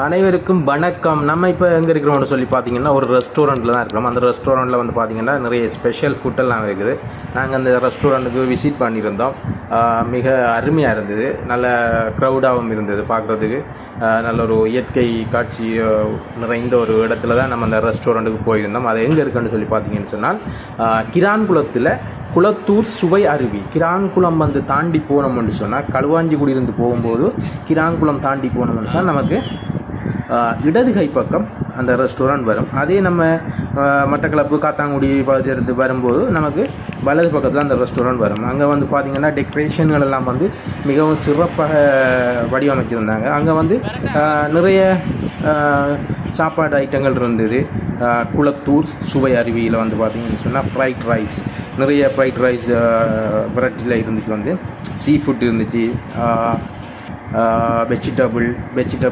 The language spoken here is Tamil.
அனைவருக்கும் வணக்கம். நம்ம இப்போ எங்கே இருக்கிறோம்னு சொல்லி பார்த்தீங்கன்னா ஒரு ரெஸ்டாரண்ட்டில் தான் இருக்கிறோம். அந்த ரெஸ்டாரண்ட்டில் வந்து பார்த்தீங்கன்னா நிறைய ஸ்பெஷல் ஃபுட்டெல்லாம் இருக்குது. நாங்கள் அந்த ரெஸ்டாரண்ட்டுக்கு விசிட் பண்ணியிருந்தோம். மிக அருமையாக இருந்தது. நல்ல க்ரௌடாகவும் இருந்தது பார்க்குறதுக்கு. நல்ல ஒரு இயற்கை காட்சி நிறைந்த ஒரு இடத்துல தான் நம்ம அந்த ரெஸ்டாரண்ட்டுக்கு போயிருந்தோம். அது எங்கே இருக்குன்னு சொல்லி பார்த்தீங்கன்னு சொன்னால் கிரான்குளத்தில் குளத்தூர் சுவை அருவி. கிரான்குளம் வந்து தாண்டி போனோம்னு சொன்னால் களுவாஞ்சிக்குடியிருந்து போகும்போது கிரான்குளம் தாண்டி போனோம்னு சொன்னால் நமக்கு இடது கை பக்கம் அந்த ரெஸ்டாரண்ட் வரும். அதே நம்ம மட்டக்களப்பு காத்தாங்குடி பகுதி எடுத்து வரும்போது நமக்கு வலது பக்கத்தில் அந்த ரெஸ்டாரண்ட் வரும். அங்கே வந்து பார்த்திங்கன்னா டெக்கரேஷன்கள் எல்லாம் வந்து மிகவும் சிறப்பாக வடிவமைச்சிருந்தாங்க. அங்கே வந்து நிறைய சாப்பாடு ஐட்டங்கள் இருந்தது. குளத்தூர் சுவை அருவியில் வந்து பார்த்திங்கன்னு சொன்னால் ஃப்ரைட் ரைஸ், நிறைய ஃப்ரைட் ரைஸ் வெரைட்டியில் இருந்துச்சு. வந்து சீ ஃபுட் இருந்துச்சு, வெஜிடபிள்